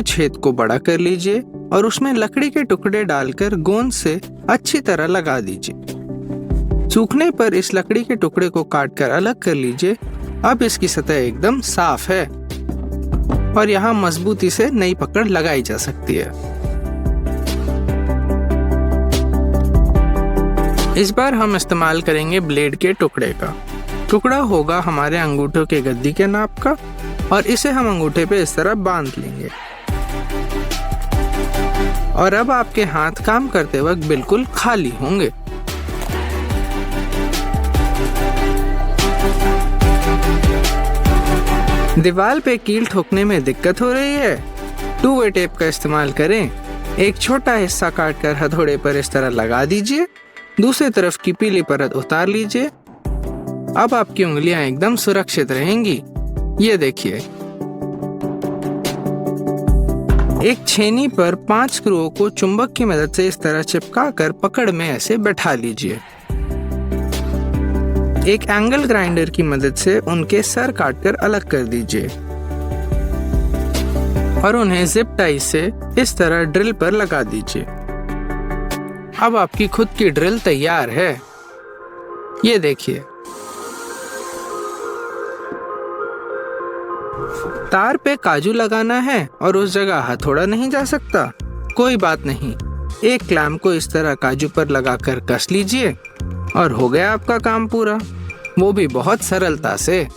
हुए छेद को बड़ा कर लीजिए और उसमें लकड़ी के टुकड़े डालकर गोंद से अच्छी तरह लगा दीजिए। सूखने पर इस लकड़ी के टुकड़े को काटकर अलग कर लीजिए। अब इसकी सतह एकदम साफ है और यहाँ मजबूती से नई पकड़ लगाई जा सकती है। इस बार हम इस्तेमाल करेंगे ब्लेड के टुकड़े का। टुकड़ा होगा हमारे अंगूठों के गद्दी के नाप का और इसे हम अंगूठे पे इस तरह बांध लेंगे। और अब आपके हाथ काम करते वक्त बिल्कुल खाली होंगे। दीवार पे कील ठोकने में दिक्कत हो रही है? 2-वे टेप का इस्तेमाल करें। एक छोटा हिस्सा काटकर हथौड़े पर इस तरह लगा दीजिए। दूसरी तरफ की पीली परत उतार लीजिए। अब आपकी उंगलियां एकदम सुरक्षित रहेंगी। ये देखिए, एक छेनी पर 5 स्क्रूओं को चुंबक की मदद से इस तरह चिपकाकर पकड़ में ऐसे बैठा लीजिए। एक एंगल ग्राइंडर की मदद से उनके सर काटकर अलग कर दीजिए और उन्हें जिप टाई से इस तरह ड्रिल पर लगा दीजिए। अब आपकी खुद की ड्रिल तैयार है। ये देखिए, तार पे काजू लगाना है और उस जगह हथौड़ा नहीं जा सकता। कोई बात नहीं, एक क्लैंप को इस तरह काजू पर लगाकर कस लीजिए और हो गया आपका काम पूरा, वो भी बहुत सरलता से।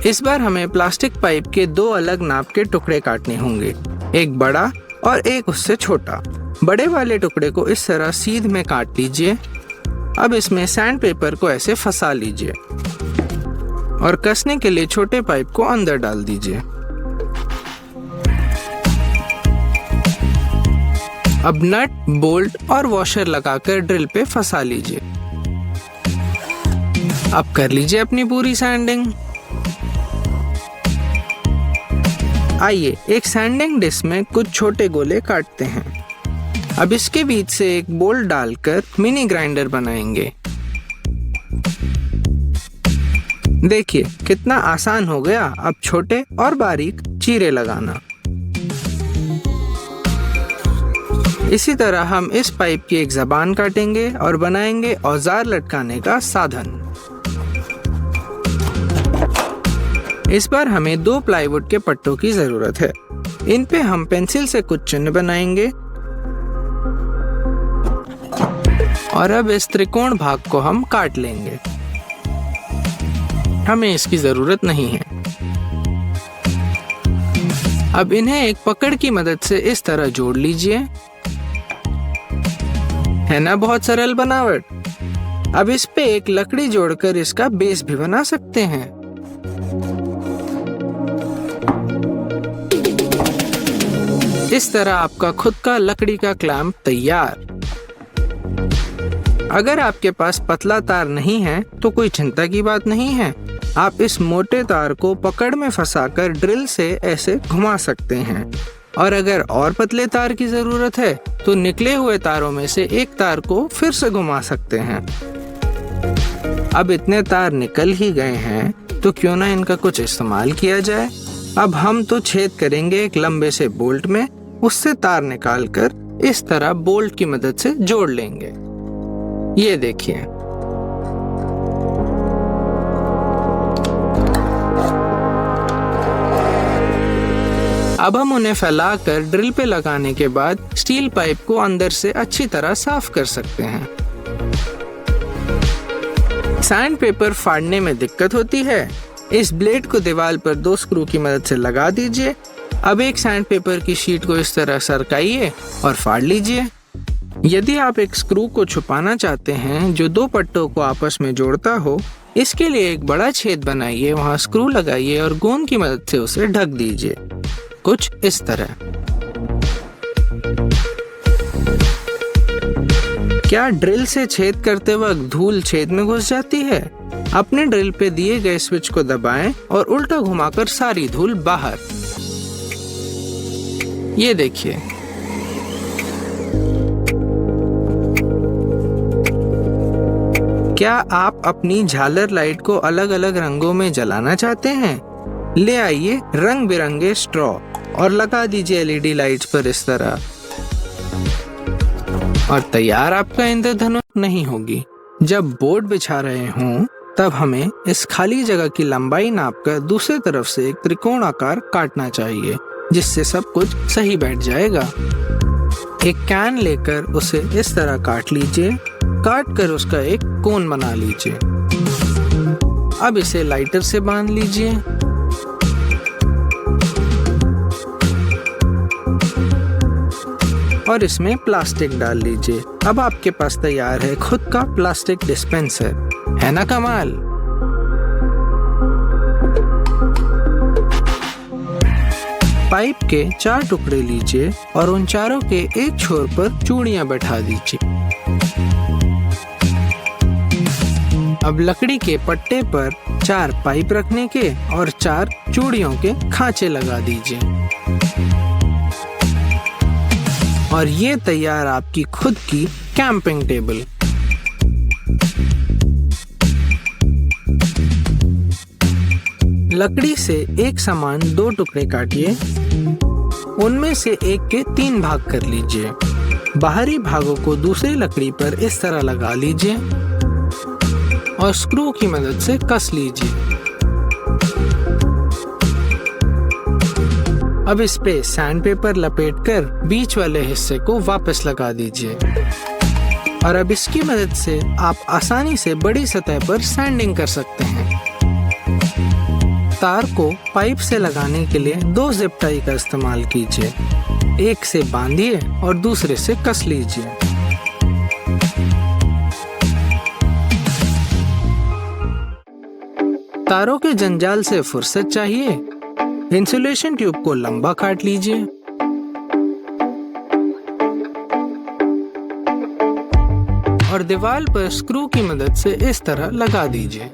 इस बार हमें प्लास्टिक पाइप के 2 अलग नाप के टुकड़े काटने होंगे, एक बड़ा और एक उससे छोटा। बड़े वाले टुकड़े को इस तरह सीध में काट लीजिए। अब इसमें सैंड पेपर को ऐसे फंसा लीजिए और कसने के लिए छोटे पाइप को अंदर डाल दीजिए। अब नट, बोल्ट और वॉशर लगाकर ड्रिल पे फंसा लीजिए। अब कर लीजिए अपनी पूरी सैंडिंग। आइए एक सैंडिंग डिस्क में कुछ छोटे गोले काटते हैं। अब इसके बीच से एक बोल्ट डालकर मिनी ग्राइंडर बनाएंगे। देखिए कितना आसान हो गया अब छोटे और बारीक चीरे लगाना। इसी तरह हम इस पाइप की एक जबान काटेंगे और बनाएंगे औजार लटकाने का साधन। इस बार हमें 2 प्लाईवुड के पट्टों की जरूरत है। इन पे हम पेंसिल से कुछ चिन्ह बनाएंगे और अब इस त्रिकोण भाग को हम काट लेंगे। हमें इसकी जरूरत नहीं है। अब इन्हें एक पकड़ की मदद से इस तरह जोड़ लीजिए। है ना बहुत सरल बनावट। अब इस पे एक लकड़ी जोड़कर इसका बेस भी बना सकते हैं। इस तरह आपका खुद का लकड़ी का क्लैंप तैयार। अगर आपके पास पतला तार नहीं है तो कोई चिंता की बात नहीं है। आप इस मोटे तार को पकड़ में फंसाकर ड्रिल से ऐसे घुमा सकते हैं और अगर और पतले तार की जरूरत है तो निकले हुए तारों में से एक तार को फिर से घुमा सकते हैं। अब इतने तार निकल ही गए हैं तो क्यों ना इनका कुछ इस्तेमाल किया जाए। अब हम तो छेद करेंगे एक लंबे से बोल्ट में, उससे तार निकालकर इस तरह बोल्ट की मदद से जोड़ लेंगे। ये देखिए, अब हम उन्हें फैलाकर ड्रिल पे लगाने के बाद स्टील पाइप को अंदर से अच्छी तरह साफ कर सकते हैं। सैंड पेपर फाड़ने में दिक्कत होती है। इस ब्लेड को दीवार पर 2 स्क्रू की मदद से लगा दीजिए। अब एक सैंड पेपर की शीट को इस तरह सरकाइए और फाड़ लीजिए। यदि आप एक स्क्रू को छुपाना चाहते हैं जो 2 पट्टों को आपस में जोड़ता हो, इसके लिए एक बड़ा छेद बनाइए, वहां स्क्रू लगाइए और गोंद की मदद से उसे ढक दीजिए, कुछ इस तरह। क्या ड्रिल से छेद करते वक्त धूल छेद में घुस जाती है? अपने ड्रिल पे दिए गए स्विच को दबाएं और उल्टा घुमाकर सारी धूल बाहर। ये देखिए, क्या आप अपनी झालर लाइट को अलग अलग रंगों में जलाना चाहते हैं? ले आइए रंग बिरंगे स्ट्रॉ और लगा दीजिए LED लाइट्स पर इस तरह। और तैयार आपका इंद्रधनुष नहीं होगी। जब बोर्ड बिछा रहे हों तब हमें इस खाली जगह की लंबाई नापकर दूसरी तरफ से एक त्रिकोण आकार काटना चाहिए, जिससे सब कुछ सही बैठ जाएगा। एक कैन लेकर उसे इस तरह काट लीजिए। काट कर उसका एक कोन बना लीजिए। अब इसे लाइटर से बांध लीजिए। और इसमें प्लास्टिक डाल लीजिए। अब आपके पास तैयार है खुद का प्लास्टिक डिस्पेंसर। है ना कमाल? पाइप के 4 टुकड़े लीजिए और उन चारों के एक छोर पर चूड़ियां बैठा दीजिए। अब लकड़ी के पट्टे पर 4 पाइप रखने के और 4 चूड़ियों के खांचे लगा दीजिए। और ये तैयार आपकी खुद की कैंपिंग टेबल। लकड़ी से एक समान 2 टुकड़े काटिए। उनमें से एक के 3 भाग कर लीजिए। बाहरी भागों को दूसरी लकड़ी पर इस तरह लगा लीजिए और स्क्रू की मदद से कस लीजिए। अब इस पे सैंड पेपर लपेटकर बीच वाले हिस्से को वापस लगा दीजिए। और अब इसकी मदद से आप आसानी से बड़ी सतह पर सैंडिंग कर सकते हैं। तार को पाइप से लगाने के लिए 2 जिप टाई का इस्तेमाल कीजिए। एक से बांधिए और दूसरे से कस लीजिए। तारों के जंजाल से फुर्सत चाहिए? इंसुलेशन ट्यूब को लंबा काट लीजिए। और दीवार पर स्क्रू की मदद से इस तरह लगा दीजिए।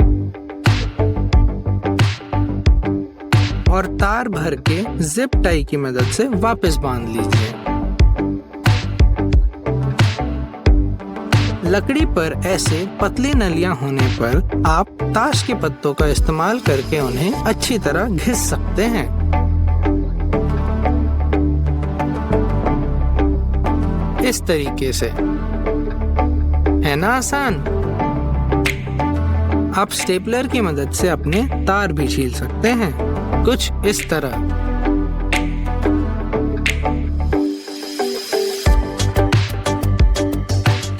और तार भर के जिप टाई की मदद से वापस बांध लीजिए। लकड़ी पर ऐसे पतली नलियां होने पर आप ताश के पत्तों का इस्तेमाल करके उन्हें अच्छी तरह घिस सकते हैं। इस तरीके से। है ना आसान? आप स्टेपलर की मदद से अपने तार भी छील सकते हैं, कुछ इस तरह।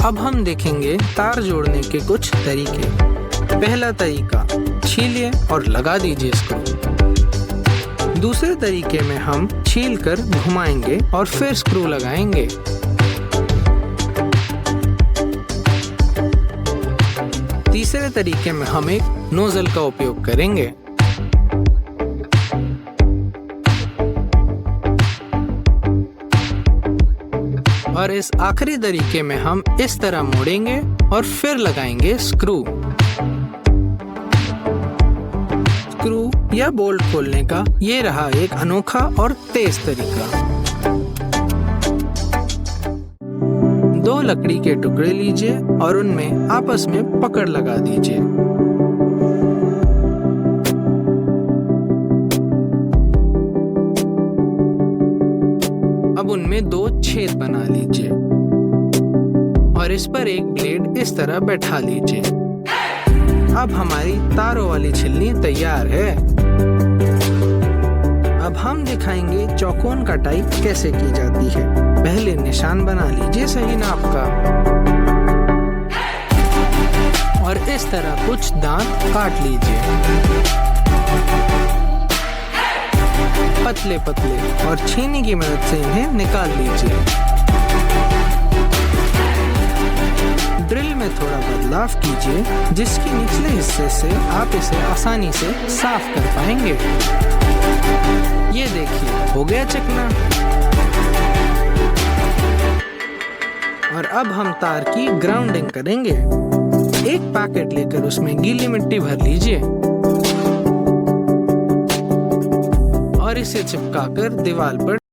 अब हम देखेंगे तार जोड़ने के कुछ तरीके। पहला तरीका, छीलिए और लगा दीजिए स्क्रू। दूसरे तरीके में हम छील कर घुमाएंगे और फिर स्क्रू लगाएंगे। तीसरे तरीके में हम एक नोजल का उपयोग करेंगे। और इस आखिरी तरीके में हम इस तरह मोड़ेंगे और फिर लगाएंगे स्क्रू। स्क्रू या बोल्ट खोलने का ये रहा एक अनोखा और तेज तरीका। 2 लकड़ी के टुकड़े लीजिए और उनमें आपस में पकड़ लगा दीजिए। अब उनमें 2 छेद बना लीजिए और इस पर एक ब्लेड इस तरह बैठा लीजिए। अब हमारी तारों वाली छिलनी तैयार है। अब हम दिखाएंगे चौकोन कटाई कैसे की जाती है। पहले निशान बना लीजिए सही नाप का और इस तरह कुछ दांत काट लीजिए पतले पतले और छेनी की मदद से इन्हें निकाल लीजिए। ड्रिल में थोड़ा बदलाव कीजिए जिसके निचले हिस्से से आप इसे आसानी से साफ कर पाएंगे। ये देखिए, हो गया चिकना। और अब हम तार की ग्राउंडिंग करेंगे। एक पैकेट लेकर उसमें गीली मिट्टी भर लीजिए और इसे चिपकाकर दीवार पर